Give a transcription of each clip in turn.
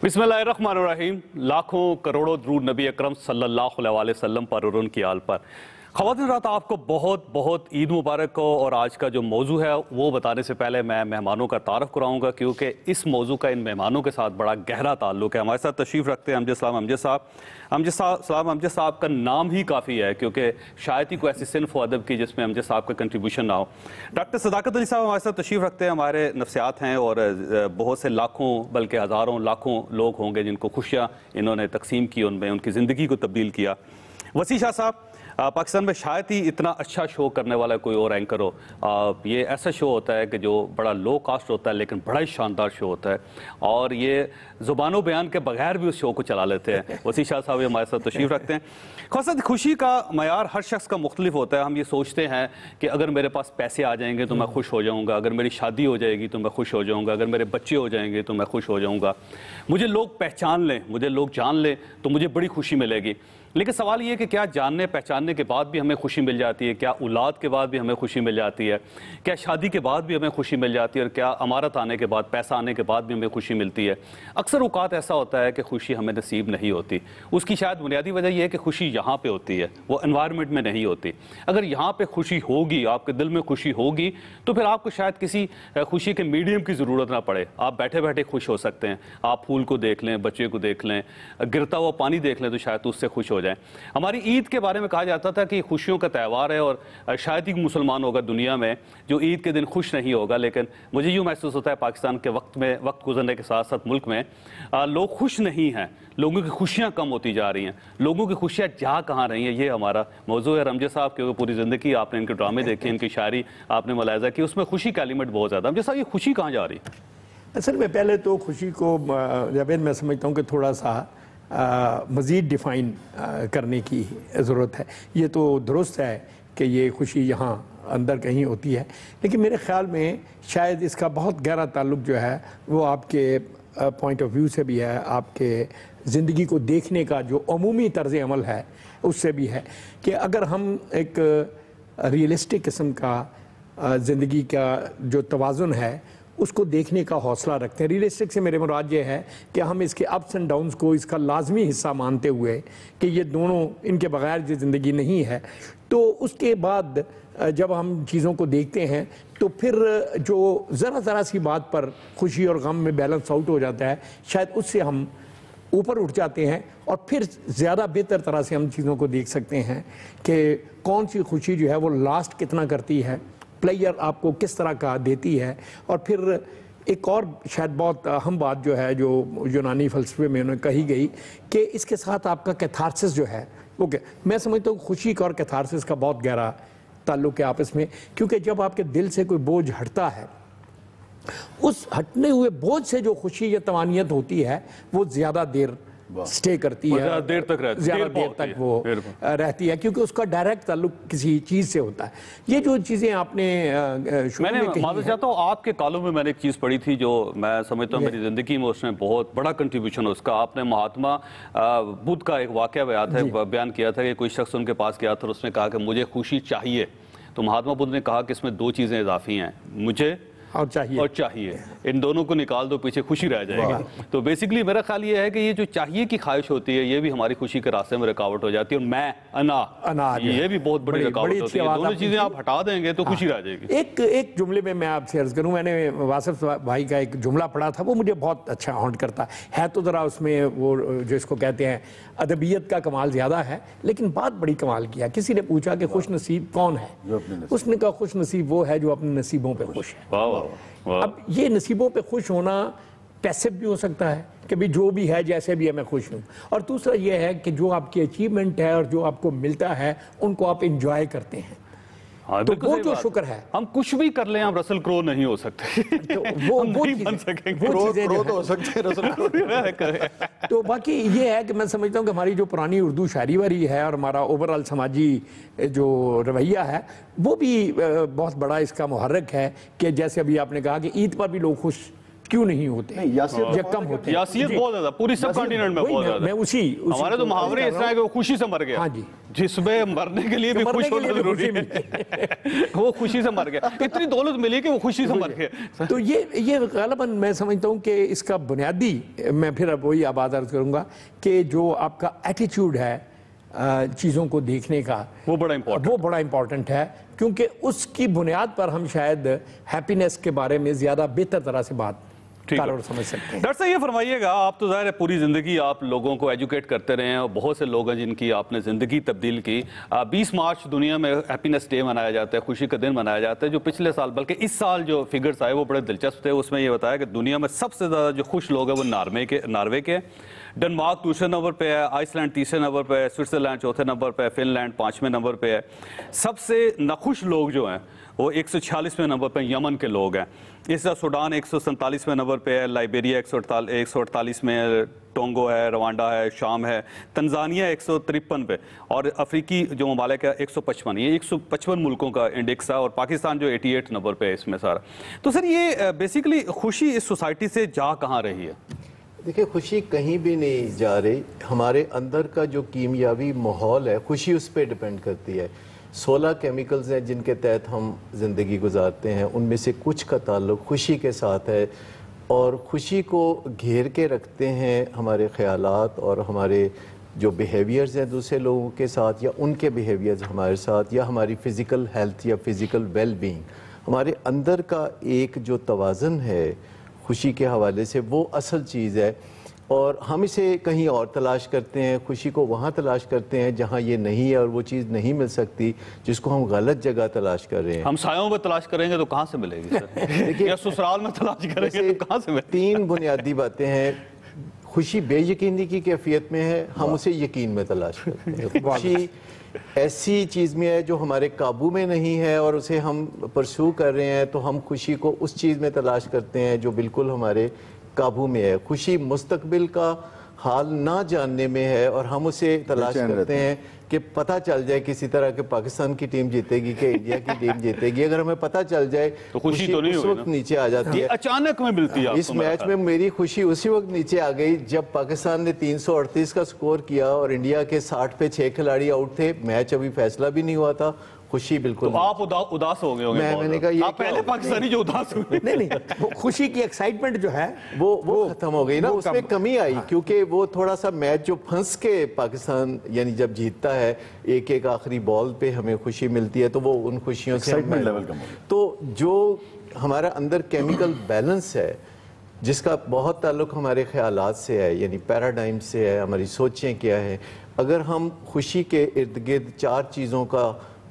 बिस्मिल्लाहिर्रहमानिर्रहीम। लाखों करोड़ों द्रूद नबी अकरम सल्लल्लाहु अलैहि वसल्लम पर और उनकी आल पर। ख़वातीन रात आपको बहुत बहुत ईद मुबारक हो। और आज का जो मौजू है वो बताने से पहले मैं मेहमानों का तारफ़ कराऊंगा, क्योंकि इस मौजू का इन मेहमानों के साथ बड़ा गहरा ताल्लुक़ है। हमारे साथ तशरीफ़ रखते हैं अमजद साहब का नाम ही काफ़ी है, क्योंकि शायद ही कोई ऐसी सिन्फ़ अदब की जिसमें अमजद साहब का कंट्रीब्यूशन ना हो। डॉक्टर सदाकत अली साहब हमारे साथ तशरीफ़ रखते हैं, हमारे नफ्सियात हैं और बहुत से लाखों बल्कि हज़ारों लाखों लोग होंगे जिनको खुशियाँ इन्होंने तकसीम की, उनमें उनकी ज़िंदगी को तब्दील किया। वसी शाह साहब, पाकिस्तान में शायद ही इतना अच्छा शो करने वाला कोई और एंकर हो। ये ऐसा शो होता है कि जो बड़ा लो कास्ट होता है लेकिन बड़ा ही शानदार शो होता है, और ये ज़ुबानों बयान के बगैर भी उस शो को चला लेते हैं। वसी शाह साहब हमारे साथ तशरीफ़ रखते हैं। खासा खुशी का मयार हर शख्स का मुख्तलिफ होता है। हम ये सोचते हैं कि अगर मेरे पास पैसे आ जाएंगे तो मैं खुश हो जाऊँगा, अगर मेरी शादी हो जाएगी तो मैं खुश हो जाऊँगा, अगर मेरे बच्चे हो जाएंगे तो मैं खुश हो जाऊँगा, मुझे लोग पहचान लें, मुझे लोग जान लें तो मुझे बड़ी खुशी मिलेगी। लेकिन सवाल ये कि क्या जानने पहचानने के बाद भी हमें खुशी मिल जाती है? क्या औलाद के बाद भी हमें खुशी मिल जाती है? क्या शादी के बाद भी हमें खुशी मिल जाती है? और क्या अमारत आने के बाद, पैसा आने के बाद भी हमें खुशी मिलती है? अक्सर औक़ात ऐसा होता है कि खुशी हमें नसीब नहीं होती। उसकी शायद बुनियादी वजह यह है कि खुशी यहाँ पे होती है, वो एनवायरनमेंट में नहीं होती। अगर यहाँ पे खुशी होगी, आपके दिल में खुशी होगी, तो फिर आपको शायद किसी खुशी के मीडियम की ज़रूरत ना पड़े। आप बैठे बैठे खुश हो सकते हैं। आप फूल को देख लें, बच्चे को देख लें, गिरता हुआ पानी देख लें तो शायद उससे खुश हो जाए। हमारी ईद के बारे में कहा जाता था कि खुशियों का त्यौहार है, और शायद ही मुसलमान होगा दुनिया में जो ईद के दिन खुश नहीं होगा। लेकिन मुझे यूँ महसूस होता है पाकिस्तान के वक्त गुजरने के साथ साथ मुल्क में लोग खुश नहीं हैं, लोगों की खुशियाँ कम होती जा रही हैं। लोगों की खुशियाँ जा कहाँ रही हैं, ये हमारा मौजू है। अमजद साहब, क्योंकि पूरी ज़िंदगी आपने इनके ड्रामे देखे, इनकी शायरी आपने मुलाहिज़ा की, उसमें खुशी का एलिमेंट बहुत ज़्यादा। अमजद साहब, ये खुशी कहाँ जा रही है? असल में पहले तो खुशी को जावेद मैं समझता हूँ कि थोड़ा सा मज़ीद डिफ़ाइन करने की ज़रूरत है। ये तो दुरुस्त है कि ये खुशी यहाँ अंदर कहीं होती है, लेकिन मेरे ख़्याल में शायद इसका बहुत गहरा ताल्लुक़ जो है वो आपके पॉइंट ऑफ व्यू से भी है, आपके ज़िंदगी को देखने का जो अमूमी तर्ज़ अमल है उससे भी है। कि अगर हम एक रियलिस्टिक किस्म का ज़िंदगी का जो तवाज़ुन है उसको देखने का हौसला रखते हैं। रियलिस्टिक से मेरे मुराद ये है कि हम इसके अप्स एंड डाउन्स को इसका लाजमी हिस्सा मानते हुए कि ये दोनों, इनके बगैर जो ज़िंदगी नहीं है, तो उसके बाद जब हम चीज़ों को देखते हैं तो फिर जो ज़रा सी बात पर खुशी और गम में बैलेंस आउट हो जाता है, शायद उससे हम ऊपर उठ जाते हैं और फिर ज़्यादा बेहतर तरह से हम चीज़ों को देख सकते हैं कि कौन सी खुशी जो है वो लास्ट कितना करती है, प्लेयर आपको किस तरह का देती है। और फिर एक और शायद बहुत अहम बात जो है, जो यूनानी फ़लसफ़े में उन्हें कही गई कि इसके साथ आपका कैथारसिस जो है वो मैं समझता हूँ खुशी का और कैथारसिस का बहुत गहरा ताल्लुक़ है आपस में। क्योंकि जब आपके दिल से कोई बोझ हटता है, उस हटने हुए बोझ से जो खुशी या तवानियत होती है वो ज़्यादा देर स्टे करती है, ज़्यादा देर तक वो रहती है, क्योंकि उसका डायरेक्ट ताल्लुक किसी चीज़ से होता है। ये जो चीज़ें आपने मैंने मालूम चाहता हूँ, आपके कॉलम में मैंने एक चीज़ पढ़ी थी जो मैं समझता हूँ मेरी ज़िंदगी में उसने बहुत बड़ा कंट्रीब्यूशन है उसका। आपने महात्मा बुद्ध का एक वाक़या बयान किया था कि कोई शख्स उनके पास गया था और उसने कहा कि मुझे खुशी चाहिए, तो महात्मा बुद्ध ने कहा कि इसमें दो चीज़ें इजाफी हैं, मुझे और चाहिए, इन दोनों को निकाल दो, पीछे खुशी रह जाएगी। तो बेसिकली मेरा ख्याल ये है कि ये जो चाहिए की ख्वाहिश होती है ये भी हमारी खुशी के रास्ते में रुकावट हो जाती है। और मैं अना ये भी बहुत बड़ी रुकावट होती है। दोनों चीजें आप हटा देंगे तो खुशी रह जाएगी। एक जुमले में मैं आपसे अर्ज करूं, मैंने वासिफ भाई का एक जुमला पढ़ा था, वो मुझे बहुत अच्छा हॉन्ट करता है। तो ज़रा उसमें वो जो इसको कहते हैं अदबियत का कमाल ज़्यादा है, लेकिन बात बड़ी कमाल किया। किसी ने पूछा कि खुश नसीब कौन है, उसने कहा खुश नसीब वो है जो अपने नसीबों पे खुश है। अब ये नसीबों पे खुश होना पैसिव भी हो सकता है कि भी जो भी है जैसे भी है मैं खुश हूँ, और दूसरा ये है कि जो आपकी अचीवमेंट है और जो आपको मिलता है उनको आप इंजॉय करते हैं। हाँ, तो वो जो शुक्र है, हम कुछ भी कर लें, हम रसल क्रो नहीं हो सकते। तो वो नहीं बन सकेंगे, क्रो तो हो सकते हैं, रसल क्रो। तो बाकी ये है कि मैं समझता हूँ कि हमारी जो पुरानी उर्दू शायरी वारी है और हमारा ओवरऑल समाजी जो रवैया है वो भी बहुत बड़ा इसका मुहर्रिक है कि जैसे अभी आपने कहा कि ईद पर भी लोग खुश क्यों नहीं होते या कम होते हैं। यासियत बहुत ज्यादा पूरी सब कॉन्टिनेंट में बहुत ज्यादा। मैं उसी हमारे तो मुहावरे इस तरह है कि वो खुशी से मर गया। हाँ जी, जिसमें मरने के लिए भी खुश होना जरूरी है। वो खुशी से मर गया, इतनी दौलत मिली कि वो खुशी से मर गया। तो ये ग़ालिबन मैं समझता हूँ कि इसका बुनियादी, मैं फिर अब वही आबाद अर्ज करूँगा कि जो आपका एटीट्यूड है चीज़ों को देखने का, वो बड़ा इंपॉर्टेंट है, क्योंकि उसकी बुनियाद पर हम शायद हैप्पीनेस के बारे में ज़्यादा बेहतर तरह से बात समझ सकते हैं। डॉक्टर साहब ये फरमाइएगा, आप तो ज़ाहिर है पूरी ज़िंदगी आप लोगों को एजुकेट करते रहे हैं और बहुत से लोग हैं जिनकी आपने ज़िंदगी तब्दील की। 20 मार्च दुनिया में हैप्पीनेस डे मनाया जाता है, खुशी का दिन मनाया जाता है। जो पिछले साल बल्कि इस साल जो फिगर्स आए वो बड़े दिलचस्प थे। उसमें ये बताया कि दुनिया में सबसे ज़्यादा जो खुश लोग हैं वो नार्वे के, डेनमार्क दूसरे नंबर पे है, आइसलैंड तीसरे नंबर पे है, स्विट्ज़रलैंड चौथे नंबर पे है, फिनलैंड 5वें नंबर पे है। सबसे नाखुश लोग जो हैं वो 146वें नंबर पे यमन के लोग हैं। इस तरह सूडान 147वें नंबर पे है, लाइबेरिया 148 में, टोंगो है, रवांडा है, शाम है, तंजानिया 153 पे, और अफ्रीकी जो ममालिक है 155। ये 155 मुल्कों का इंडेक्स है, और पाकिस्तान जो 88 नंबर पे है इसमें सारा। तो सर ये बेसिकली खुशी इस सोसाइटी से जा कहाँ रही है? देखिए, खुशी कहीं भी नहीं जा रही। हमारे अंदर का जो कीमियावी माहौल है, खुशी उस पर डिपेंड करती है। 16 केमिकल्स हैं जिनके तहत हम ज़िंदगी गुजारते हैं, उनमें से कुछ का ताल्लुक खुशी के साथ है, और खुशी को घेर के रखते हैं हमारे ख़यालात और हमारे जो बिहेवियर्स हैं दूसरे लोगों के साथ, या उनके बिहेवियर्स हमारे साथ, या हमारी फ़िज़िकल हेल्थ या फ़िज़िकल वेल बीइंग। हमारे अंदर का एक जो तवाज़ुन है खुशी के हवाले से, वो असल चीज़ है, और हम इसे कहीं और तलाश करते हैं। खुशी को वहाँ तलाश करते हैं जहाँ ये नहीं है, और वो चीज़ नहीं मिल सकती जिसको हम गलत जगह तलाश कर रहे हैं। हम सायों में तलाश करेंगे तो कहाँ से मिलेगी सर? देखिए, या ससुराल में तलाश करेंगे तो कहाँ से मिलेगी? 3 बुनियादी बातें हैं। खुशी बेयकीनी की कैफियत में है, हम उसे यकीन में तलाश करते हैं। खुशी ऐसी चीज़ में है जो हमारे काबू में नहीं है और उसे हम परस्यू कर रहे हैं, तो हम खुशी को उस चीज़ में तलाश करते हैं जो बिल्कुल हमारे काबू में है। खुशी मुस्तकबिल का हाल ना जानने में है, और हम उसे तलाश करते हैं कि पता चल जाए किसी तरह के पाकिस्तान की टीम जीतेगी कि इंडिया की टीम जीतेगी। अगर हमें पता चल जाए तो खुशी तो नहीं उस वक्त नीचे आ जाती है, अचानक में मिलती है। इस मैच में मेरी खुशी उसी वक्त नीचे आ गई जब पाकिस्तान ने 338 का स्कोर किया और इंडिया के 60 पे 6 खिलाड़ी आउट थे। मैच अभी फैसला भी नहीं हुआ था। खुशी बिल्कुल तो आप उदास हो गए होंगे। मैंने कहा ये आप पहले पाकिस्तानी जो उदास हुए। नहीं, वो खुशी की एक्साइटमेंट जो है वो खत्म हो गई ना, उसमें कमी आई। क्योंकि वो थोड़ा सा मैच जो फंस के पाकिस्तान यानी जब जीतता है, एक एक आखिरी बॉल पे हमें खुशी मिलती है, तो वो उन खुशियों से लेवल कम हो गया। तो जो हमारा अंदर केमिकल बैलेंस है जिसका बहुत ताल्लुक हमारे ख्यालात से है, यानी पैराडाइम से है, हमारी सोचें क्या है। अगर हम खुशी के इर्द गिर्द 4 चीज़ों का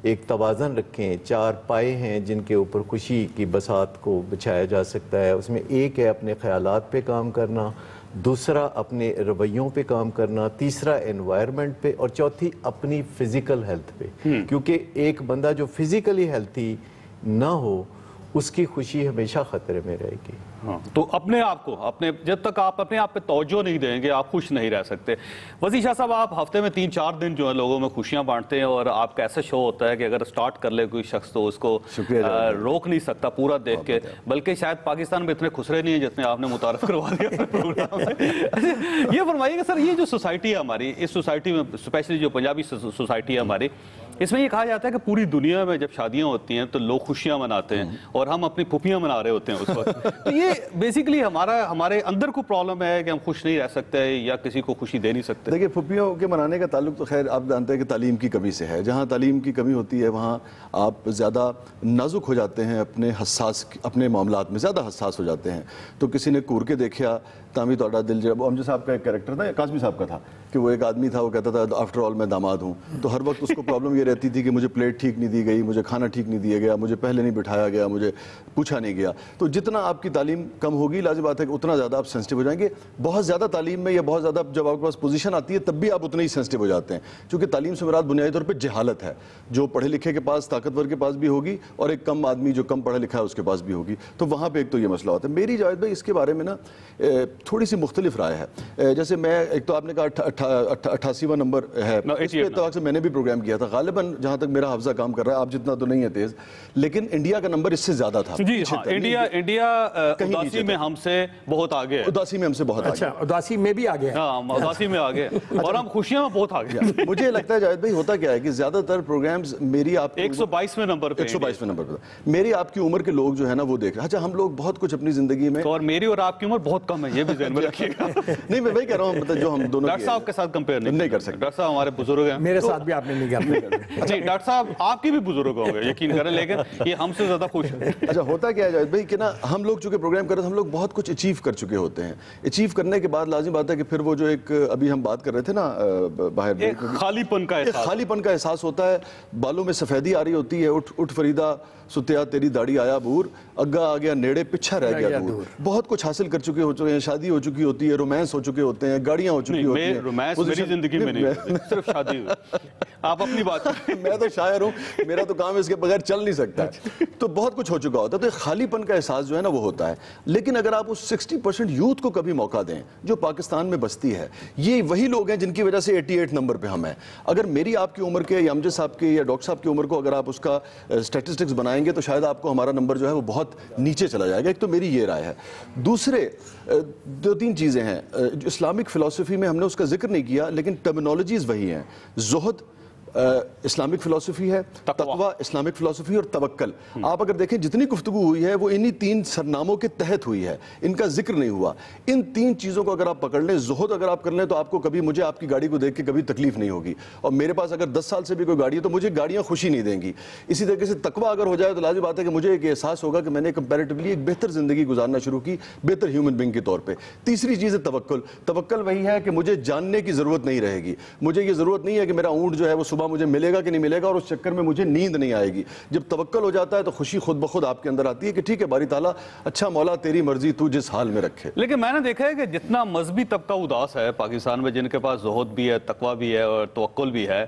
एक तवाज़न रखें, 4 पाए हैं जिनके ऊपर खुशी की बसात को बिछाया जा सकता है। उसमें एक है अपने ख्यालात पे काम करना, दूसरा अपने रवैयों पे काम करना, तीसरा एनवायरनमेंट पे, और चौथी अपनी फ़िज़िकल हेल्थ पे। क्योंकि एक बंदा जो फिज़िकली हेल्थी ना हो उसकी खुशी हमेशा ख़तरे में रहेगी। हाँ, तो अपने आप को जब तक आप अपने आप पे तवज्जो नहीं देंगे आप खुश नहीं रह सकते। वज़ीर शाह साहब, आप हफ्ते में 3-4 दिन जो है लोगों में खुशियां बांटते हैं, और आपका ऐसा शो होता है कि अगर स्टार्ट कर ले कोई शख्स तो उसको रोक नहीं सकता पूरा देख के। बल्कि शायद पाकिस्तान में इतने खुसरे नहीं है जितने आपने मुतारफ करवा दिया प्रोग्राम से। ये फरमाइएगा सर, ये जो सोसाइटी है हमारी, इस सोसाइटी में स्पेशली जो पंजाबी सोसाइटी है हमारी, इसमें ये कहा जाता है कि पूरी दुनिया में जब शादियां होती हैं तो लोग खुशियां मनाते हैं, और हम अपनी फुफियां मना रहे होते हैं उस वक्त। तो ये बेसिकली हमारे अंदर को प्रॉब्लम है कि हम खुश नहीं रह सकते या किसी को खुशी दे नहीं सकते। देखिए, फुफियों के मनाने का ताल्लुक तो खैर आप जानते हैं कि तालीम की कमी से है। जहाँ तालीम की कमी होती है वहाँ आप ज़्यादा नाजुक हो जाते हैं, अपने मामलात में ज़्यादा हसास हो जाते हैं। तो किसी ने कूर के देखा तामी तोड़ा दिल जब अमजद साहब का एक कैरेक्टर था, काज़मी साहब का था, कि वो एक आदमी था, वो कहता था आफ्टर ऑल मैं दामाद हूँ। तो हर वक्त उसको प्रॉब्लम ये रहती थी कि मुझे प्लेट ठीक नहीं दी गई, मुझे खाना ठीक नहीं दिया गया, मुझे पहले नहीं बिठाया गया, मुझे पूछा नहीं गया। तो जितना आपकी तालीम कम होगी, लाज़िम बात है कि उतना ज़्यादा आप सेंसिटिव हो जाएंगे। बहुत ज़्यादा तालीम में या बहुत ज़्यादा जब आपके पास पोजीशन आती है तब भी आप उतने ही सेंसिटिव हो जाते हैं, क्योंकि तालीम से मुराद बुनियादी तौर पर जहालत है। जो पढ़े लिखे के पास, ताकतवर के पास भी होगी, और एक कम आदमी जो कम पढ़ा लिखा है उसके पास भी होगी। तो वहाँ पर एक तो ये मसला होता है। मेरी जावेद भाई इसके बारे में ना थोड़ी सी मुख्तलिफ राय है। जैसे मैं, एक तो आपने कहा 88واں نمبر ہے، اس کے اتفاق سے میں نے بھی پروگرام کیا تھا غالباً، جہاں تک میرا حافظہ کام کر رہا ہے، آپ جتنا تو نہیں ہے تیز، لیکن انڈیا کا نمبر اس سے زیادہ تھا. جی ہاں، انڈیا اداسی میں ہم سے بہت آگے ہے. اداسی میں ہم سے بہت آگے. اچھا، اداسی میں بھی آگے. ہاں اداسی میں آگے اور ہم خوشیاں میں بہت آگے. مجھے لگتا ہے جاوید بھائی ہوتا کیا ہے کہ زیادہ تر پروگرامز میری آپ 122ویں نمبر پہ 122ویں نمبر پہ میری آپ کی عمر کے لوگ جو ہے نا وہ دیکھ رہے ہیں. اچھا ہم لوگ بہت کچھ اپنی زندگی میں، اور میری اور آپ کی عمر بہت کم ہے، یہ بھی ذہن میں رکھیے گا. نہیں میں وہی کہہ رہا ہوں، مطلب جو ہم دونوں ڈاکٹر صاحب کے ساتھ کمپیئر نہیں کر سکتے. ڈاکٹر صاحب ہمارے بزرگ ہیں، میرے ساتھ بھی آپ نے نہیں کرنا. جی ڈاکٹر صاحب آپ کی بھی بزرگ ہوں گے یقین کریں، لیکن یہ ہم سے زیادہ خوش ہیں. اچھا ہوتا کیا ہے جاوید بھائی کہ نا ہم لوگ چونکہ پروگرام کر رہے ہیں، ہم لوگ بہت کچھ اچیو کر چکے ہوتے ہیں. اچیو کرنے کے بعد لازم بات ہے کہ پھر وہ جو ایک ابھی ہم بات کر رہے تھے نا باہر، ایک خالی پن کا احساس، خالی پن کا احساس ہوتا ہے. بالوں میں سفیدی آ رہی ہوتی ہے، اٹھ فریدہ ستیا تیری داڑھی آیا بور، اگا آ گیا نیڑے پیچھا رہ گیا دور. بہت کچھ حاصل کر چکے ہیں، شادی ہو چکی ہوتی ہے، رومانس ہو چکے ہوتے ہیں، گاڑیاں ہو چکی ہوتی ہیں. رومانس میری زندگی میں نہیں، صرف شادی ہوئی. آپ اپنی بات میں تو شاعر ہوں، میرا تو کام اس کے بغیر چل نہیں سکتا. تو بہت کچھ ہو چکا ہوتا ہے، تو خالی پن کا احساس جو ہے نا وہ ہوتا ہے. لیکن اگر آپ اس 60% یوتھ کو کبھی موقع دیں جو پاکستان میں بستی ہے، یہ وہی لوگ ہیں جن کی وجہ سے 88 نمبر پہ ہم ہیں. اگر میری آپ کی عمر کے یا امجد صاحب کے یا ڈاکٹر صاحب کی عمر کو اگر آپ اس کا اسٹیٹسٹکس بنائیں گے تو شاید آپ کو ہمارا نمبر جو ہے وہ بہت نیچے چلا جائے گا. ایک تو میری یہ رائے ہے. دوسرے 2-3 چیزیں ہیں. اسلامک فلسفی میں ہم نے اس کا ذکر نہیں کیا، لیکن ٹرمینالوجیز وہی ہیں. زہد اسلامک فلسفی ہے، تقوی اسلامک فلسفی، اور توکل. آپ اگر دیکھیں جتنی گفتگو ہوئی ہے وہ انہی 3 سرناموں کے تحت ہوئی ہے، ان کا ذکر نہیں ہوا. ان 3 چیزوں کو اگر آپ پکڑ لیں، زہد اگر آپ کر لیں تو آپ کو کبھی مجھے آپ کی گاڑی کو دیکھ کے کبھی تکلیف نہیں ہوگی، اور میرے پاس اگر 10 سال سے بھی کوئی گاڑی ہے تو مجھے گاڑیاں خوشی نہیں دیں گی. اسی طریقے سے تقوی اگر ہو جائے تو لازم بات ہے کہ مجھے ایک احساس ہوگا کہ میں نے کمپیریٹیولی ایک بہتر زندگی گزارنا شروع کی، بہتر ہیومن بینگ کے طور پہ. تیسری چیز ہے توکل. توکل وہی ہے کہ مجھے جاننے کی ضرورت نہیں رہے گی. مجھے یہ ضرورت نہیں ہے کہ میرا اونٹ جو ہے وہ صبح مجھے ملے گا کہ ملے گا، اور اس چکر میں مجھے نیند نہیں آئے گی. جب توکل ہو جاتا ہے تو خوشی خود بخود آپ کے اندر آتی ہے کہ ٹھیک ہے باری تعالیٰ، اچھا مولا تیری مرضی، تو جس حال میں رکھے. لیکن میں نے دیکھا ہے کہ جتنا مذہبی طبقہ اداس ہے پاکستان میں، جن کے پاس زہد بھی ہے، تقوی بھی ہے اور توکل بھی ہے،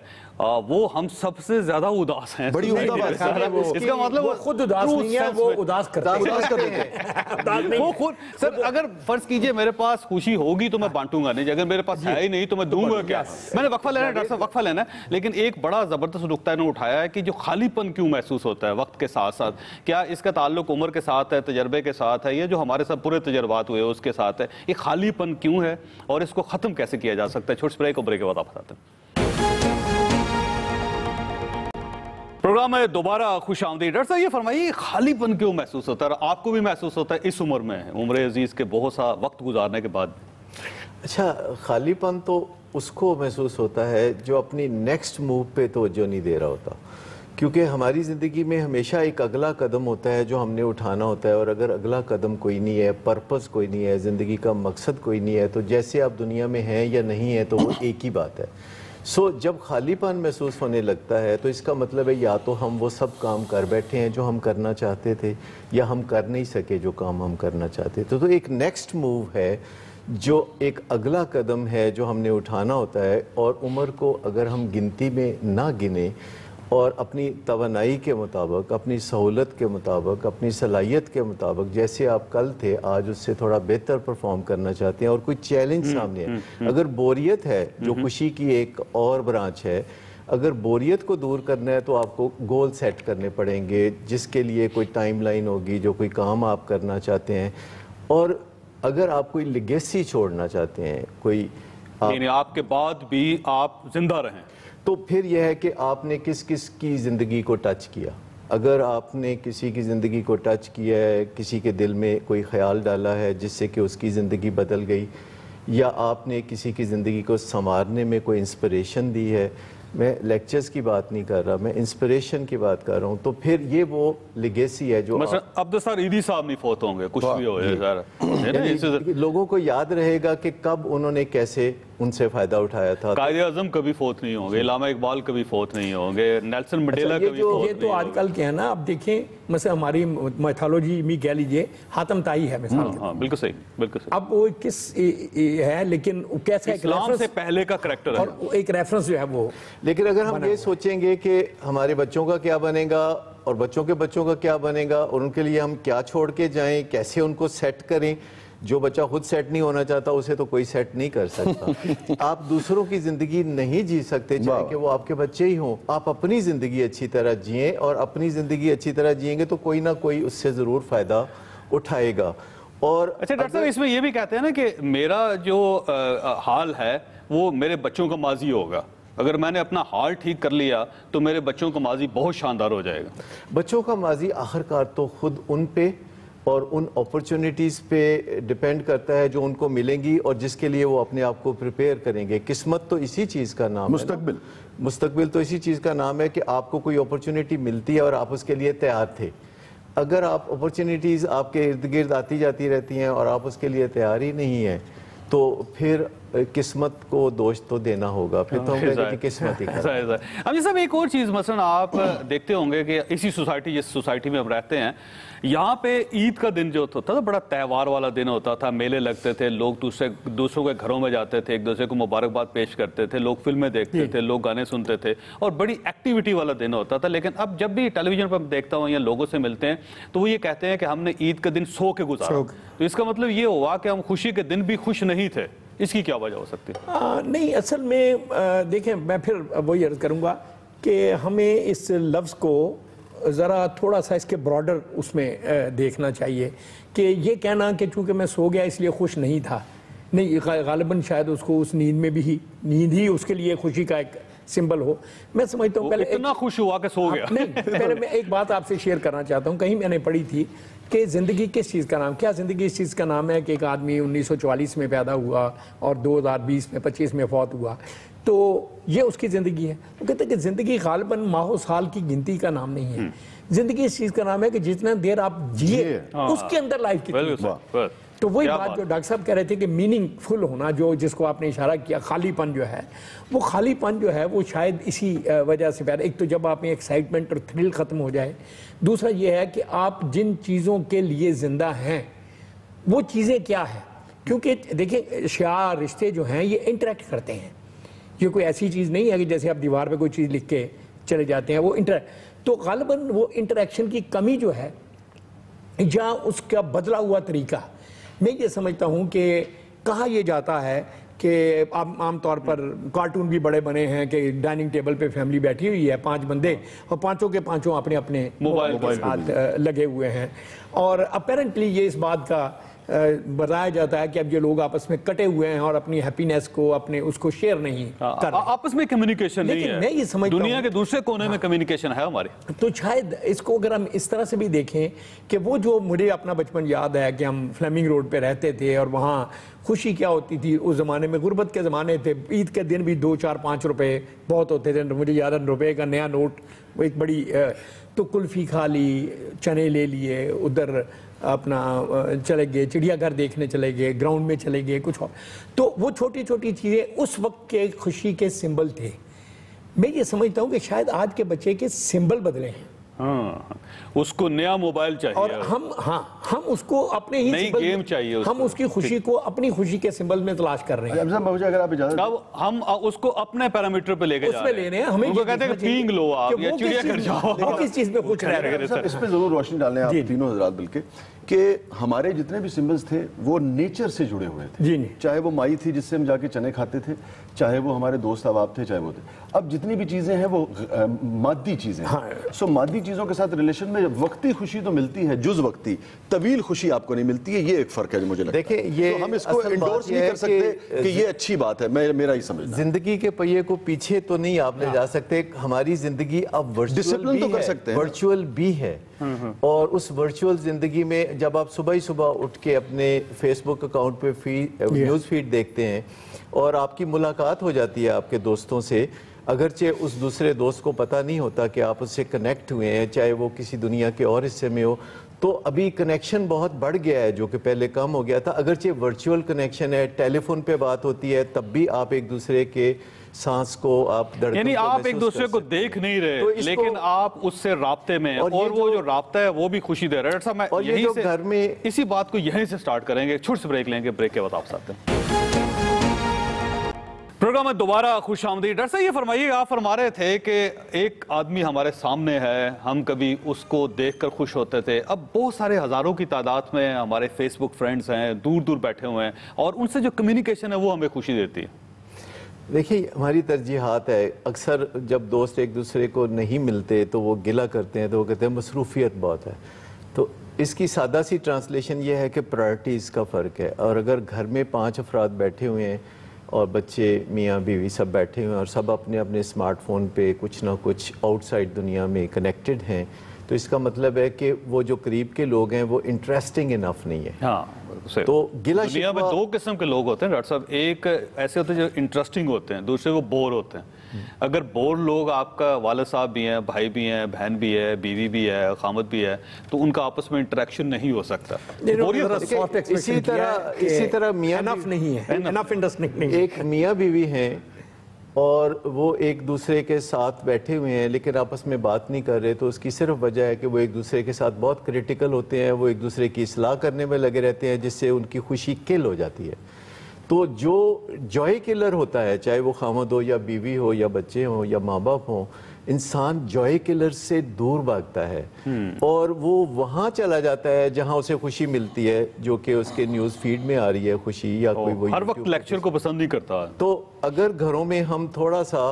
وہ ہم سب سے زیادہ اداس ہیں. بڑی عمدہ بات ہے. اس کا مطلب وہ خود اداس نہیں ہے، وہ اداس کرتے ہیں. وہ خود سر اگر فرض کیجئے میرے پاس خوشی ہوگی تو میں بانٹوں گا نہیں، اگر میرے پاس ہے ہی نہیں تو میں دوں گا کیا. میں نے وقفہ لینا ہے ڈاکٹر صاحب، وقفہ لینا ہے. لیکن ایک بڑا زبردست نقطہ انہوں نے اٹھایا ہے کہ جو خالی پن کیوں محسوس ہوتا ہے وقت کے ساتھ ساتھ، کیا اس کا تعلق عمر کے ساتھ ہے، تجربے کے ساتھ ہے، یہ جو ہمارے ساتھ پورے تجربات ہوئے اس کے ساتھ ہے. یہ خالی پن کیوں ہے اور اس کو ختم کیسے کیا جا سکتا ہے؟ چھوٹے بریک اور بریک کے بعد آپ بتاتے ہیں. پروگرام میں دوبارہ خوش آمدید. ڈاکٹر صاحب یہ فرمائیے خالی پن کیوں محسوس ہوتا ہے، اور آپ کو بھی محسوس ہوتا ہے اس عمر میں، عمر عزیز کے بہت سا وقت گزارنے کے بعد؟ اچھا، خالی پن تو اس کو محسوس ہوتا ہے جو اپنی نیکسٹ موو پہ توجہ نہیں دے رہا ہوتا، کیونکہ ہماری زندگی میں ہمیشہ ایک اگلا قدم ہوتا ہے جو ہم نے اٹھانا ہوتا ہے، اور اگر اگلا قدم کوئی نہیں ہے، پرپز کوئی نہیں ہے، زندگی کا مقصد کوئی نہیں ہے، تو جیسے آپ دنیا میں ہیں یا نہیں ہیں تو وہ ایک ہی بات ہے. جب خالی پن محسوس ہونے لگتا ہے تو اس کا مطلب ہے یا تو ہم وہ سب کام کر بیٹھے ہیں جو ہم کرنا چاہتے تھے، یا ہم کر نہیں سکے جو کام ہم کرنا چاہتے تھے. تو ایک نیکسٹ موو ہے جو ایک اگلا قدم ہے جو ہم نے اٹھانا ہوتا ہے. اور عمر کو اگر ہم گنتی میں نہ گنیں اور اپنی توانائی کے مطابق، اپنی سہولت کے مطابق، اپنی صلاحیت کے مطابق، جیسے آپ کل تھے آج اس سے تھوڑا بہتر پرفارم کرنا چاہتے ہیں، اور کوئی چیلنج سامنے ہے، اگر بوریت ہے جو خوشی کی ایک اور برانچ ہے، اگر بوریت کو دور کرنا ہے تو آپ کو گول سیٹ کرنے پڑیں گے جس کے لیے کوئی ٹائم لائن ہوگی، جو کوئی کام آپ کرنا چاہتے ہیں. اور اگر آپ کوئی لیگیسی چھوڑنا چاہتے ہیں، کوئی یعنی آپ کے بعد بھی آپ زندہ رہیں، تو پھر یہ ہے کہ آپ نے کس کس کی زندگی کو ٹچ کیا. اگر آپ نے کسی کی زندگی کو ٹچ کیا ہے، کسی کے دل میں کوئی خیال ڈالا ہے جس سے کہ اس کی زندگی بدل گئی، یا آپ نے کسی کی زندگی کو سنوارنے میں کوئی انسپریشن دی ہے، میں لیکچرز کی بات نہیں کر رہا، میں انسپریشن کی بات کر رہا ہوں، تو پھر یہ وہ لیگیسی ہے جو مثلا عبدالستار عیدی صاحب نہیں فوت ہوں گے، کچھ بھی ہو جائے، لوگوں کو یاد رہے گا کہ کب انہوں نے کیسے ان سے فائدہ اٹھایا تھا. قائد اعظم کبھی فوت نہیں ہوں گے، علامہ اقبال کبھی فوت نہیں ہوں گے، نیلسن منڈیلا کبھی فوت نہیں ہوں گے. یہ تو آج کل کے ہیں نا، اب دیکھیں مثلا ہماری میتھالوجی میں کہہ لیجئے حاتم طائی ہے مثال. ہاں بالکل صحیح، بالکل صحیح. اب وہ کس ہے، لیکن کیسے اسلام سے پہلے کا کریکٹر ہے اور ایک ریفرنس جو ہے وہ. لیکن اگر ہم یہ سوچیں گے کہ ہمارے بچوں کا کیا بنے گا اور بچوں کے بچوں کا کیا بنے گا، اور ان کے لیے ہم کیا چھوڑ کے جائیں، کیسے ان کو سیٹ کریں، جو بچہ خود سیٹ نہیں ہونا چاہتا اسے تو کوئی سیٹ نہیں کر سکتا. آپ دوسروں کی زندگی نہیں جی سکتے چاہے کہ وہ آپ کے بچے ہی ہوں. آپ اپنی زندگی اچھی طرح جئیں, اور اپنی زندگی اچھی طرح جئیں گے تو کوئی نہ کوئی اس سے ضرور فائدہ اٹھائے گا. اور اچھا ڈاکٹر صاحب اس میں یہ بھی کہتے ہیں نا کہ میرا جو حال ہے وہ میرے بچوں کا ماضی ہوگا, اگر میں نے اپنا حال ٹھیک کر لیا تو میرے بچوں کا ماضی بہت شاندار ہو جائے گا. بچوں کا ماضی آخرکار تو خود ان پہ اور ان اپرچونٹیز پہ ڈیپینڈ کرتا ہے جو ان کو ملیں گی اور جس کے لیے وہ اپنے آپ کو پریپیئر کریں گے. قسمت تو اسی چیز کا نام ہے, مستقبل تو اسی چیز کا نام ہے کہ آپ کو کوئی اپرچونٹی ملتی ہے اور آپ اس کے لیے تیار تھے. اگر آپ اپرچونٹیز آپ کے ارد گرد آتی جاتی رہتی ہیں اور آپ اس کے لیے تیار ہی نہیں ہیں تو پھر قسمت کو دوش تو دینا ہوگا, پھر تو ہم کہتے ہیں کہ قسمت ہی خراب. اب صاحب ایک اور چیز مثلا آپ دیکھتے ہوں گے کہ اسی سوسائٹی جس سوسائٹی میں ہم رہتے ہیں یہاں پہ عید کا دن جو ہوتا تھا بڑا تہوار والا دن ہوتا تھا, میلے لگتے تھے, لوگ دوسروں کے گھروں میں جاتے تھے, ایک دوسرے کو مبارکباد پیش کرتے تھے, لوگ فلمیں دیکھتے تھے, لوگ گانے سنتے تھے اور بڑی ایکٹیویٹی والا دن ہوتا تھا. لیکن اب جب بھی ٹیلی ویژن پر دیکھتا ہوں یا لوگوں سے ملتے ہیں تو وہ یہ کہتے ہیں کہ ہم نے عید کا دن سو کے گزارا, تو اس کا مطلب یہ ہوا کہ ہم خوشی کے دن بھی خوش نہیں تھے. اس کی کیا وجہ ہو سکتی ہے؟ نہیں, اصل میں دیکھیں میں پھر وہی عرض کروں گا کہ ہمیں اس لفظ کو ذرا تھوڑا سا اس کے براڈر اس میں دیکھنا چاہیے کہ یہ کہنا کہ چونکہ میں سو گیا اس لیے خوش نہیں تھا, نہیں, غالباً شاید اس کو اس نیند میں بھی نیند ہی اس کے لیے خوشی کا ایک سمبل ہو. میں سمجھتا ہوں پہلے اتنا خوش ہوا کہ سو گیا. نہیں, پہلے میں ایک بات آپ سے شیئر کرنا چاہتا ہوں, کہیں میں نے پڑھی تھی کہ زندگی کس چیز کا نام, کیا زندگی اس چیز کا نام ہے کہ ایک آدمی 1944 میں پیدا ہوا اور 2020 میں 25 میں فوت ہوا تو یہ اس کی زندگی ہے. وہ کہتے ہیں کہ زندگی غالباً ماہ و سال کی گنتی کا نام نہیں ہے, زندگی اس چیز کا نام ہے کہ جتنا دیر آپ جیے اس کے اندر لائف کی. تو وہی بات جو ڈاکٹر صاحب کہہ رہے تھے کہ میننگ فل ہونا, جو جس کو آپ نے اشارہ کیا, خالی پن جو ہے, وہ خالی پن جو ہے وہ شاید اسی وجہ سے پیدا. ایک تو جب آپ میں ایکسائٹمنٹ اور تھرل ختم ہو جائے, دوسرا یہ ہے کہ آپ جن چیزوں کے لیے زندہ ہیں وہ چیزیں کیا ہیں, کیونکہ دیکھیں اشیاء رشتے جو ہیں یہ انٹریکٹ کرتے ہیں, یہ کوئی ایسی چیز نہیں ہے کہ جیسے آپ دیوار پہ کوئی چیز لکھ کے چلے جاتے ہیں, وہ تو غالباً وہ انٹریکشن کی کمی جو ہے یا اس کا بدلا ہوا طریقہ, میں یہ سمجھتا ہوں کہ کہا یہ جاتا ہے کہ عام طور پر کارٹون بھی بڑے بنے ہیں کہ ڈائننگ ٹیبل پہ فیملی بیٹھی ہوئی ہے, 5 بندے اور پانچوں کے پانچوں اپنے اپنے موبائل کے ساتھ لگے ہوئے ہیں, اور اپیرنٹلی یہ اس بات کا بتایا جاتا ہے کہ اب یہ لوگ آپس میں کٹے ہوئے ہیں اور اپنی ہیپینس کو اپنے اس کو شیئر نہیں کر رہے, آپس میں کمیونیکیشن نہیں ہے. میں یہ سمجھتا ہوں دنیا کے دوسرے کونے میں کمیونیکیشن ہے ہمارے. تو شاید اس کو اگر ہم اس طرح سے بھی دیکھیں کہ وہ جو مجھے اپنا بچپن یاد ہے کہ ہم فلیمنگ روڈ پہ رہتے تھے اور وہاں خوشی کیا ہوتی تھی اس زمانے میں, غربت کے زمانے تھے, عید کے دن بھی 2, 4, 5 روپے بہت ہوتے تھے. مجھے یاد ہے روپے کا نیا نوٹ وہ ایک بڑی, تو کلفی کھا لی, چنے لے لیے, ادھر اپنا چلے گئے, چڑیا گھر دیکھنے چلے گئے, گراؤنڈ میں چلے گئے, کچھ اور. تو وہ چھوٹی چھوٹی چیزیں اس وقت کے خوشی کے سمبل تھے. میں یہ سمجھتا ہوں کہ شاید آج کے بچے کے سمبل بدلے ہیں. اس کو نیا موبائل چاہیے اور ہم اس کو اپنے ہی نئی گیم چاہیے, ہم اس کی خوشی کو اپنی خوشی کے سمبل میں تلاش کر رہے ہیں. اگر آپ اجازت اب ہم اس کو اپنے پیرامیٹر پہ لے کے اس پہ لینے ہیں, ہمیں وہ کہتے ہیں کہ پینگ لو آپ یا چڑیا گھر جاؤ, وہ کس چیز میں خوش رہ رہے ہیں. اس پہ ضرور روشنی ڈالیں آپ تینوں حضرات, بلکہ کہ ہمارے جتنے بھی سمبلز تھے وہ نیچر سے جڑے ہوئے تھے. چاہے وہ مائی تھی جس سے ہم جا کے چنے کھاتے تھے, چاہے وہ ہمارے دوست احباب تھے, چاہے وہ تھے. اب جتنی بھی چیزیں ہیں وہ مادی چیزیں ہیں. سو مادی چیزوں کے ساتھ ریلیشن میں وقتی خوشی تو ملتی ہے, جز وقتی, طویل خوشی آپ کو نہیں ملتی ہے. یہ ایک فرق ہے جو مجھے لگتا ہے. دیکھیں یہ ہم اس کو انڈورس نہیں کر سکتے کہ یہ اچھی بات ہے, میرا ہی سمجھنا. زندگی کے پہیے کو پیچھے تو نہیں آپ لے جا سکتے. ہماری زندگی اب ورچوئل بھی ہے, اور اس ورچوئل زندگی میں جب آپ صبح اٹھ کے اپنے فیس بک اکاؤنٹ پہ نیوز فیڈ دیکھتے ہیں اور آپ کی ملاقات ہو جاتی ہے آپ کے دوستوں سے, اگرچہ اس دوسرے دوست کو پتہ نہیں ہوتا کہ آپ اس سے کنیکٹ ہوئے ہیں, چاہے وہ کسی دنیا کے اور حصے میں ہو, تو ابھی کنیکشن بہت بڑھ گیا ہے جو کہ پہلے کم ہو گیا تھا. اگرچہ ورچوئل کنیکشن ہے, ٹیلی فون پہ بات ہوتی ہے, تب بھی آپ ایک دوسرے کے سانس کو آپ دھڑکن کو یعنی آپ ایک دوسرے کو دیکھ نہیں رہے لیکن آپ اس سے رابطے میں, اور وہ جو رابطہ ہے وہ بھی خوشی دے رہا ہے. اور یہیں سے گھر میں اسی بات کو یہیں سے سٹارٹ کریں گے, چھوٹ سے بریک لیں گے, بریک کے بعد آپ ساتھ ہیں. प्रोग्राम में दोबारा खुश आमदीद। डॉक्टर साहब ये फरमाइए, आप फरमा रहे थे कि एक आदमी हमारे सामने है, हम कभी उसको देखकर खुश होते थे, अब बहुत सारे हज़ारों की तादाद में हमारे फेसबुक फ्रेंड्स हैं, दूर दूर बैठे हुए हैं, और उनसे जो कम्युनिकेशन है वो हमें खुशी देती है। देखिए, हमारी तरजीहात है। अक्सर जब दोस्त एक दूसरे को नहीं मिलते तो वो गिला करते हैं, तो वो कहते हैं मसरूफियत बहुत है। तो इसकी सादा सी ट्रांसलेशन ये है कि प्रायोरिटीज़ का फ़र्क है। और अगर घर में 5 अफराद बैठे हुए हैं और बच्चे, मियाँ बीवी सब बैठे हुए हैं और सब अपने अपने स्मार्टफोन पे कुछ ना कुछ आउटसाइड दुनिया में कनेक्टेड हैं, तो इसका मतलब है कि वो जो करीब के लोग हैं वो इंटरेस्टिंग इनफ नहीं है। हाँ, तो गिला दुनिया में 2 किस्म के लोग होते हैं डॉक्टर साहब, एक ऐसे होते हैं जो इंटरेस्टिंग होते हैं, दूसरे वो बोर होते हैं। अगर बोर लोग आपका वालिद साहब भी हैं, भाई भी हैं, बहन भी है, बीवी भी है, खामद भी है, तो उनका आपस में इंटरेक्शन नहीं हो सकता। इसी तरह मियाँ इनफ नहीं है, इनफ इंटरेस्टिंग नहीं है। एक मियाँ बीवी हैं और वो एक दूसरे के साथ बैठे हुए हैं लेकिन आपस में बात नहीं कर रहे, तो उसकी सिर्फ वजह है कि वो एक दूसरे के साथ बहुत क्रिटिकल होते हैं, वो एक दूसरे की इस्लाह करने में लगे रहते हैं, जिससे उनकी खुशी किल हो जाती है। तो जो जॉय किलर होता है, चाहे वो खामद हो या बीवी हो या बच्चे हो या माँ बाप हो, इंसान जॉय किलर से दूर भागता है और वो वहाँ चला जाता है जहाँ उसे खुशी मिलती है, जो कि उसके न्यूज़ फीड में आ रही है खुशी, या कोई वो हर वक्त लेक्चर को पसंद नहीं करता। तो अगर घरों में हम थोड़ा सा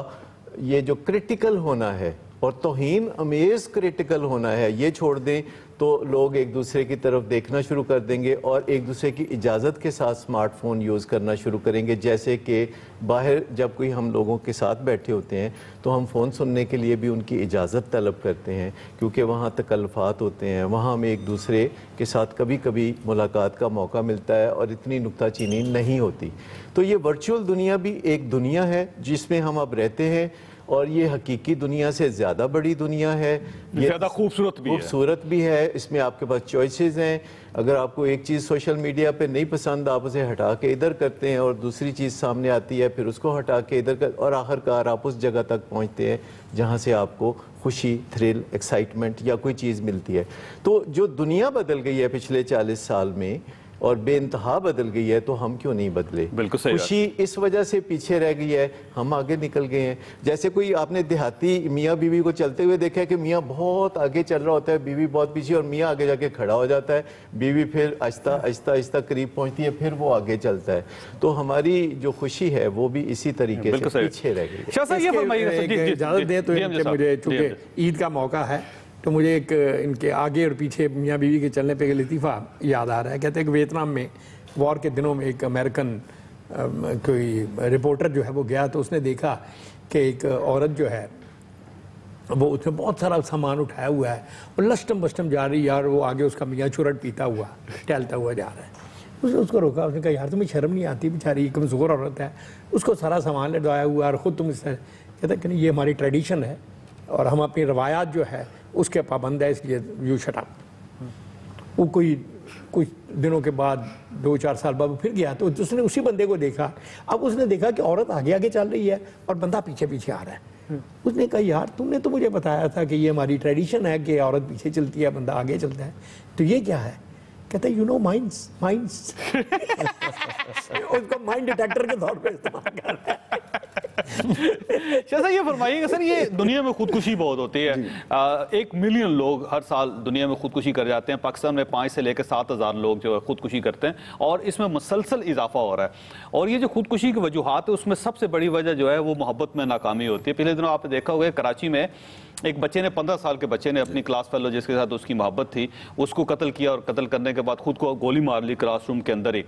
ये जो क्रिटिकल होना है और तौहीन अमेज क्रिटिकल होना है ये छोड़ दें, तो लोग एक दूसरे की तरफ देखना शुरू कर देंगे और एक दूसरे की इजाज़त के साथ स्मार्टफोन यूज़ करना शुरू करेंगे। जैसे कि बाहर जब कोई हम लोगों के साथ बैठे होते हैं तो हम फ़ोन सुनने के लिए भी उनकी इजाज़त तलब करते हैं, क्योंकि वहाँ तकल्लुफ़ात होते हैं, वहाँ हमें एक दूसरे के साथ कभी कभी मुलाकात का मौका मिलता है और इतनी नुक्ताचीनी नहीं होती। तो ये वर्चुअल दुनिया भी एक दुनिया है जिसमें हम अब रहते हैं, और ये हकीकी दुनिया से ज़्यादा बड़ी दुनिया है, ये ज़्यादा खूबसूरत भी है। इसमें आपके पास चॉइसेस हैं। अगर आपको एक चीज़ सोशल मीडिया पे नहीं पसंद, आप उसे हटा के इधर करते हैं और दूसरी चीज़ सामने आती है, फिर उसको हटा के इधर कर, और आखिरकार आप उस जगह तक पहुंचते हैं जहां से आपको खुशी, थ्रिल, एक्साइटमेंट या कोई चीज़ मिलती है। तो जो दुनिया बदल गई है पिछले 40 साल में और बेइंतहा बदल गई है, तो हम क्यों नहीं बदले? बिल्कुल सही। खुशी इस वजह से पीछे रह गई है, हम आगे निकल गए हैं। जैसे कोई आपने देहाती मियाँ बीवी को चलते हुए देखा है कि मियाँ बहुत आगे चल रहा होता है, बीवी बहुत पीछे, और मियाँ आगे जाके खड़ा हो जाता है, बीवी फिर आहिस्ता आहिस्ता आहिस्ता करीब पहुंचती है, फिर वो आगे चलता है। तो हमारी जो खुशी है वो भी इसी तरीके से पीछे रह गई। इजाज़त दें तो मुझे चूँकि ईद का मौका है तो मुझे एक इनके आगे और पीछे मियाँ बीवी के चलने पे लतीफ़ा याद आ रहा है। कहते हैं कि वियतनाम में वॉर के दिनों में एक अमेरिकन कोई रिपोर्टर जो है वो गया, तो उसने देखा कि एक औरत जो है वो उसने बहुत सारा सामान उठाया हुआ है और लश्टम बश्टम जा रही है, यार वो आगे उसका मियाँ चुरट पीता हुआ टहलता हुआ जा रहा है। उसने उसको रोका, उसने कहा यार तुम्हें शर्म नहीं आती, बेचारी कमज़ोर औरत है, उसको सारा सामान लटवाया हुआ है और ख़ुद तुम इससे। कहता है कि नहीं, ये हमारी ट्रेडिशन है और हम अपनी रवायात जो है उसके पाबंद है, इसलिए यू शट अप। वो कोई कुछ दिनों के बाद 2-4 साल बाद फिर गया तो उसने उसी बंदे को देखा। अब उसने देखा कि औरत आगे आगे चल रही है और बंदा पीछे पीछे आ रहा है। उसने कहा यार तुमने तो मुझे बताया था कि ये हमारी ट्रेडिशन है कि औरत पीछे चलती है, बंदा आगे चलता है, तो ये क्या है? कहते हैं यू नो माइंड्स उसको माइंड डिटेक्टर के तौर पे इस्तेमाल कर रहा है। जैसा ये फरमाइएगा सर, ये दुनिया में खुदकुशी बहुत होती है। 1 मिलियन लोग हर साल दुनिया में खुदकुशी कर जाते हैं। पाकिस्तान में 5 से लेकर 7,000 लोग जो है खुदकुशी करते हैं और इसमें मुसलसल इजाफा हो रहा है। और ये जो खुदकुशी की वजूहात है उसमें सबसे बड़ी वजह जो है वो मोहब्बत में नाकामी होती है। पिछले दिनों आपने देखा होगा कराची में एक बच्चे ने 15 साल के बच्चे ने अपनी क्लास फेलो जिसके साथ उसकी मोहब्बत थी उसको कत्ल किया और कत्ल करने के बाद खुद को गोली मार ली क्लासरूम के अंदर ही।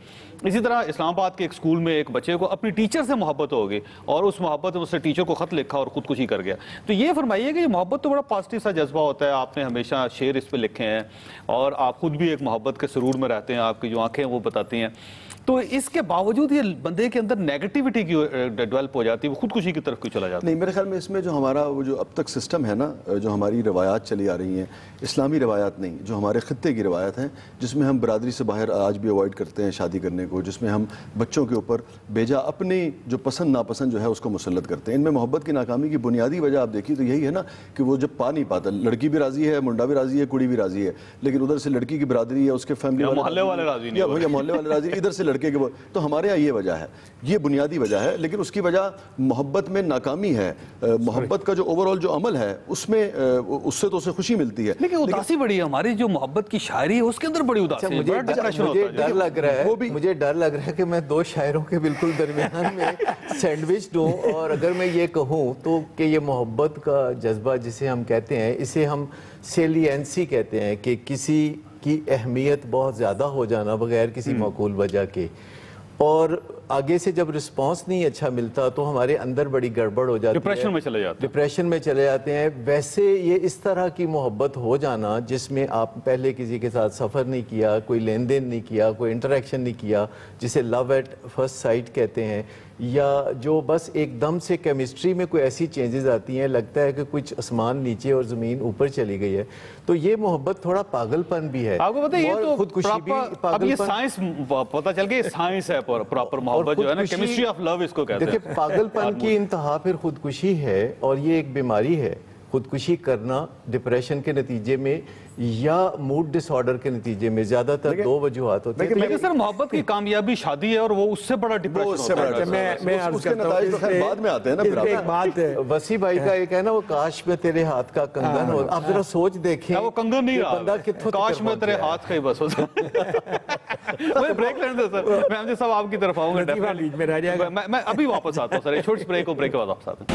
इसी तरह इस्लामाबाद के एक स्कूल में एक बच्चे को अपनी टीचर से मोहब्बत हो गई और उस मोहब्बत में उसने टीचर को खत लिखा और खुदकुशी कर गया। तो ये फरमाइए कि ये मोहब्बत तो बड़ा पॉजिटिव सा जज्बा होता है, आपने हमेशा शेर इस पर लिखे हैं और आप खुद भी एक मोहब्बत के सुरूर में रहते हैं, आपकी जो आंखें वो बताती हैं। तो इसके बावजूद ये बंदे के अंदर नेगेटिविटी क्यों डेवलप हो जाती है, वो खुदकुशी की तरफ क्यों चला जाता है? नहीं, मेरे ख्याल में इसमें जो हमारा वो जो अब तक सिस्टम है ना, जो हमारी रवायात चली आ रही हैं, इस्लामी रवायात नहीं, जो हमारे ख़त्ते की रवायात हैं, जिसमें हम बरादरी से बाहर आज भी अवॉइड करते हैं शादी करने को, जिसमें हम बच्चों के ऊपर बेजा अपनी जो पसंद नापसंद जो है उसको मुसल्लत करते हैं। इनमें मोहब्बत की नाकामी की बुनियादी वजह आप देखिए तो यही है ना कि वो जब पा नहीं पाता, लड़की भी राज़ी है, मुंडा भी राज़ी है, कुड़ी भी राज़ी है, लेकिन उधर से लड़की की बरादरी है, उसके फैमिली मोहल्ले वाले राज़ी नहीं, मोहल्ले वाले राज़ी, इधर से لڑکے کے تو ہمارے یہاں یہ وجہ ہے, یہ بنیادی وجہ ہے. لیکن اس کی وجہ محبت میں ناکامی ہے. محبت کا جو اوور آل جو عمل ہے اس میں اس سے تو اسے خوشی ملتی ہے. لیکن اداسی بڑی ہے ہماری, جو محبت کی شاعری ہے اس کے اندر بڑی اداسی ہے. مجھے ڈر لگ رہا ہے, مجھے ڈر لگ رہا ہے کہ میں دو شاعروں کے بالکل درمیان میں سینڈوچ دوں. اور اگر میں یہ کہوں تو کہ یہ محبت کا جذبہ جسے ہم کہتے ہیں, اسے ہم سیلینسی کہتے ہیں, کہ کسی کی اہمیت بہت زیادہ ہو جانا بغیر کسی معقول وجہ کے, اور آگے سے جب رسپانس نہیں اچھا ملتا تو ہمارے اندر بڑی گڑبڑ ہو جاتی ہے, ڈپریشن میں چلے جاتے ہیں. ویسے یہ اس طرح کی محبت ہو جانا جس میں آپ پہلے کسی کے ساتھ سفر نہیں کیا, کوئی لین دین نہیں کیا, کوئی انٹریکشن نہیں کیا, جسے لو ایٹ فرسٹ سائٹ کہتے ہیں, یا جو بس ایک دم سے کیمسٹری میں کوئی ایسی چینجز آتی ہیں, لگتا ہے کہ کچھ آسمان نیچے اور زمین اوپر چلی گئی ہے, تو یہ محبت تھوڑا پاگل پن بھی ہے. آپ کو پتہ ہے یہ تو خودکشی بھی اب یہ سائنس پتہ چل گیا, یہ سائنس ہے پراپر محبت جو ہے نا, کیمسٹری آف لو اس کو کہتے ہیں. دیکھیں پاگل پن کی انتہا پھر خودکشی ہے, اور یہ ایک بیماری ہے. خودکشی کرنا ڈپریشن کے نتیجے میں یا موڈ ڈس آرڈر کے نتیجے میں, زیادہ تر دو وجوہات ہوتے ہیں. لیکن سر محبت کی کامیابی شادی ہے, اور وہ اس سے بڑا ڈپریشن ہوتا ہے. میں عرض کرتا ہوں بعد میں آتے ہیں نا. ایک بات ہے وسیع بھائی کا ایک ہے نا, وہ کاش میں تیرے ہاتھ کا کنگن ہو. آپ ذرا سوچ دیکھیں, وہ کنگن نہیں رہا, کاش میں تیرے ہاتھ کا ہی بس ہوتا. بریک لینے دیں سر, میں ہم صاحب آپ کی طرف آؤں گا, میں ابھی واپس آتا ہوں سر, ایک چھوٹی سی بریک کے بعد واپس آتے ہیں.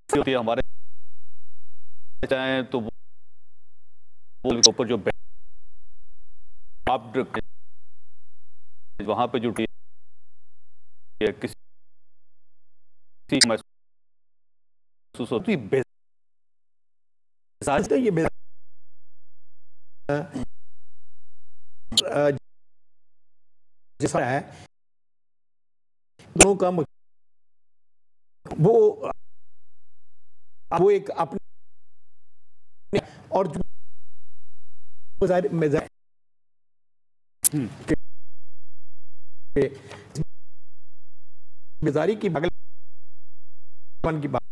ہوتی ہے ہمارے چاہیں تو وہ اوپر جو آپ وہاں پہ جو کسی محسوس ہوتی جیسا ہے دونوں کا وہ ایک اپنے اور بیزاری کی بغل پن کی بات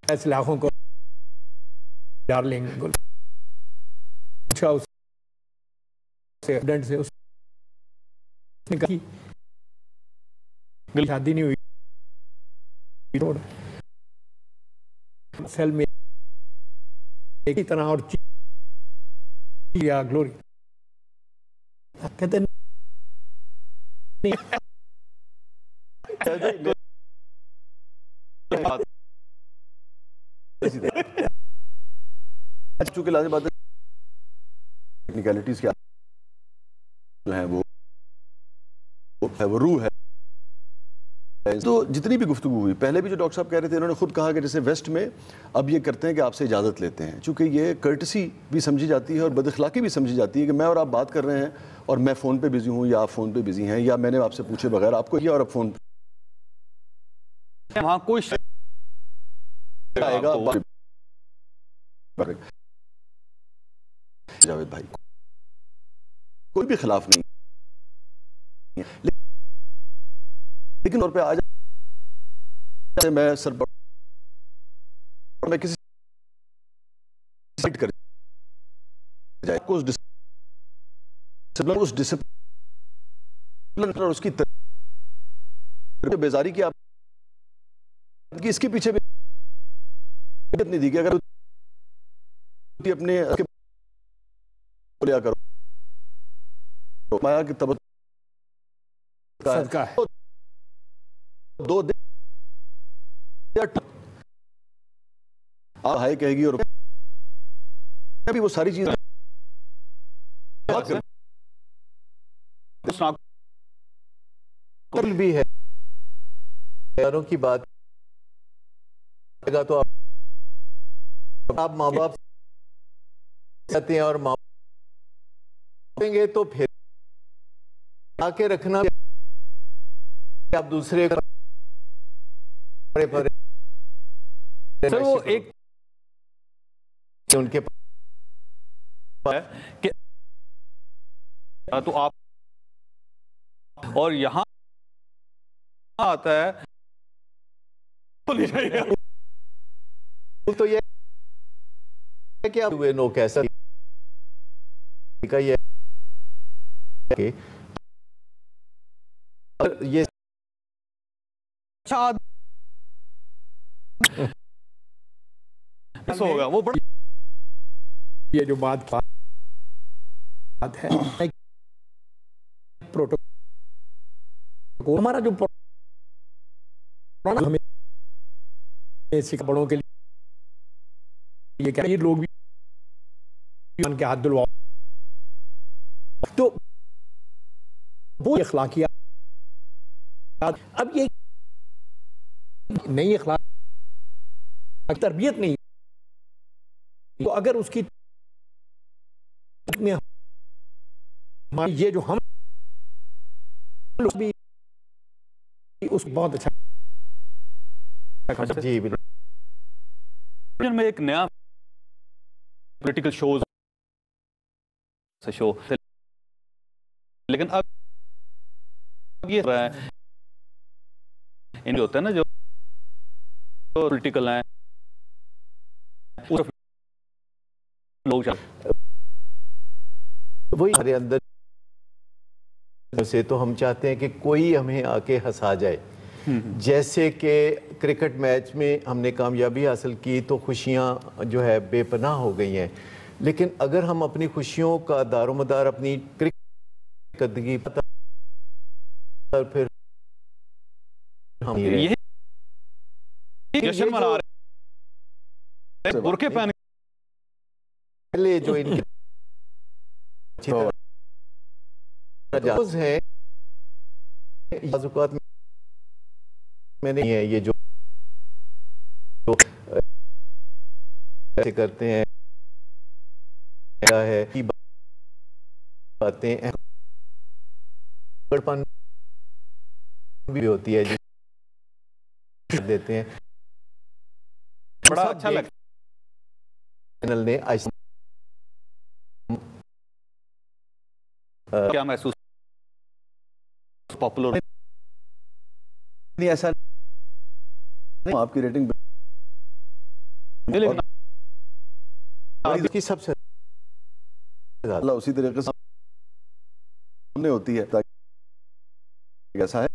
ایسے لاکھوں کو ڈارلنگ اچھا اس سے ایڈنٹ سے اس نے کہا شادی نہیں ہوئی روڈ سیل میں ایک ہی طرح اور یا گلوری کہتے نہیں چونکہ لازم بات ہے ٹیکنیکلٹیز کیا ہیں, وہ روح ہے. تو جتنی بھی گفتگو ہوئی, پہلے بھی جو ڈاکٹر صاحب کہہ رہے تھے, انہوں نے خود کہا کہ جیسے ویسٹ میں اب یہ کرتے ہیں کہ آپ سے اجازت لیتے ہیں, چونکہ یہ کرٹسی بھی سمجھی جاتی ہے اور بد اخلاقی بھی سمجھی جاتی ہے کہ میں اور آپ بات کر رہے ہیں اور میں فون پہ بزی ہوں یا آپ فون پہ بزی ہیں, یا میں نے آپ سے پوچھے بغیر آپ کو کیا اور اب فون پہ وہاں کوئی آئے گا. جاوید بھائی کوئی بھی خلاف نہیں, لیکن طور پہ آ جائے میں سر میں کسی سائٹ کر جائے کو اس ڈسپلن اور اس کی بیزاری کی آپ کی اس کے پیچھے بھی نہیں دی کہ اگر اپنے لیا کرو مایا کی تبت دو دن ہائی کہے گی اور بھی وہ ساری چیزیں بھی ہے کی بات تو آپ ماں باپ کہتے ہیں اور ماں باپ گے تو پھر آ کے رکھنا آپ دوسرے سر وہ ایک ان کے تو آپ اور یہاں آتا ہے تو یہ کیا ہوئے نو کیسا یہ ہوگا وہ بڑا یہ جو بات ہے پروٹوکول ہمارا جو ہمیں بڑوں کے لیے یہ کیا لوگ بھی ان کے ہاتھ دلواؤ تو وہ اخلاقیات اب یہ نئی اخلاق تربیت نہیں تو اگر اس کی یہ جو ہم بھی اس بہت اچھا جی میں ایک نیا پولیٹیکل شوز شو لیکن اب یہ رہا ہے ان ہوتا ہے نا جو پولیٹیکل ہیں لوگ وہی ہمارے اندر سے تو ہم چاہتے ہیں کہ کوئی ہمیں آ کے ہنسا جائے جیسے کہ کرکٹ میچ میں ہم نے کامیابی حاصل کی تو خوشیاں جو ہے بے پناہ ہو گئی ہیں لیکن اگر ہم اپنی خوشیوں کا دار و مدار اپنی کرکٹگی پھر ہم جشن منا رہے ہیں برقعے پہن پہلے جو ان کے ہیں بعض اوقات میں نہیں ہے یہ جو کرتے ہیں ہے کی باتیں بھی ہوتی ہے جو دیتے ہیں بڑا اچھا لگتا چینل نے کیا محسوس پاپولر نہیں ایسا نہیں آپ کی ریٹنگ کی سب سے زیادہ اسی طریقے سے سامنے ہوتی ہے ایسا ہے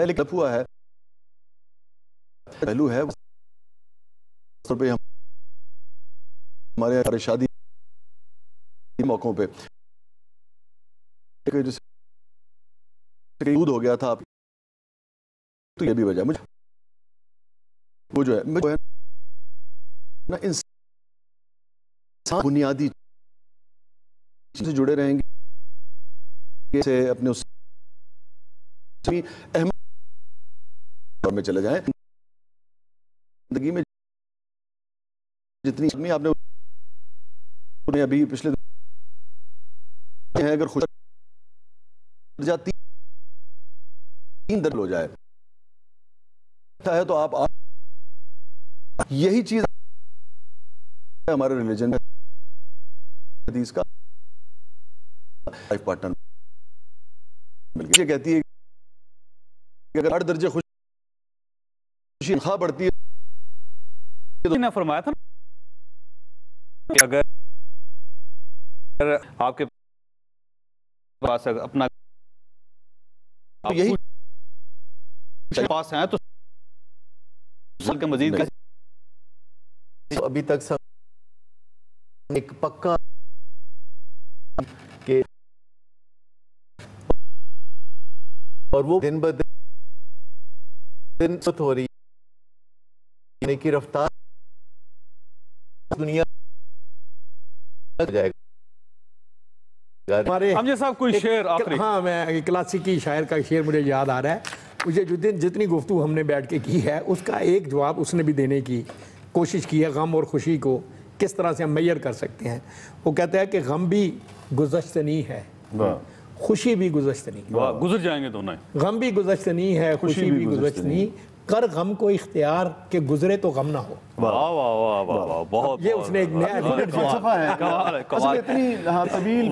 لیکن ہوا ہے پہلو ہے ہمارے شادی موقعوں پہ ہو گیا تھا تو یہ بھی وجہ مجھے وہ جو ہے انسان بنیادی سے جڑے رہیں گے اپنے اس اہم میں چلے جائیں زندگی میں جتنی آپ نے ابھی پچھلے اگر خوش جاتی 3 درجے ہو جائے ہے تو آپ یہی چیز ہمارے ریلیجن میں حدیث کا لائف پارٹنر یہ کہتی ہے کہ اگر 8 درجے خوشی خواہ بڑھتی ہے تو نے فرمایا تھا کہ اگر آپ کے پاس اپنا یہی پاس ہیں تو سال کے مزید ابھی تک ایک پکا کہ اور وہ دن بدن ہو رہی کی رفتار دنیا جائے گا ہمارے ہم صاحب کوئی شعر آخری ہاں میں کلاسیکی شاعر کا شعر مجھے یاد آ رہا ہے مجھے جتنی گفتگو ہم نے بیٹھ کے کی ہے اس کا ایک جواب اس نے بھی دینے کی کوشش کی ہے غم اور خوشی کو کس طرح سے ہم میئر کر سکتے ہیں وہ کہتا ہے کہ غم بھی گزشتنی ہے خوشی بھی گزشتنی گزر جائیں گے دونوں غم بھی گزشتنی ہے خوشی بھی گزشتنی کر غم کو اختیار کہ گزرے تو غم نہ ہو. واہ واہ واہ واہ واہ، بہت یہ اس نے ایک نیا کمال ہے.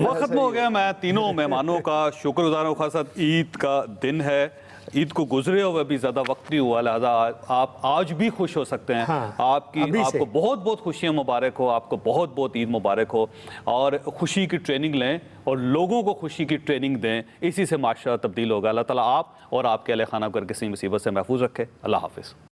وقت ختم ہو گیا. میں تینوں مہمانوں کا شکر گزار ہوں. خاص عید کا دن ہے، عید کو گزرے ہوئے بھی زیادہ وقت نہیں ہوا، لہٰذا آپ آج بھی خوش ہو سکتے ہیں. آپ کو بہت بہت خوشیاں مبارک ہو، آپ کو بہت بہت عید مبارک ہو، اور خوشی کی ٹریننگ لیں اور لوگوں کو خوشی کی ٹریننگ دیں. اسی سے معاشرہ تبدیل ہوگا. اللہ تعالیٰ آپ اور آپ کے اہل خانہ کو کسی مصیبت سے محفوظ رکھے. اللہ حافظ.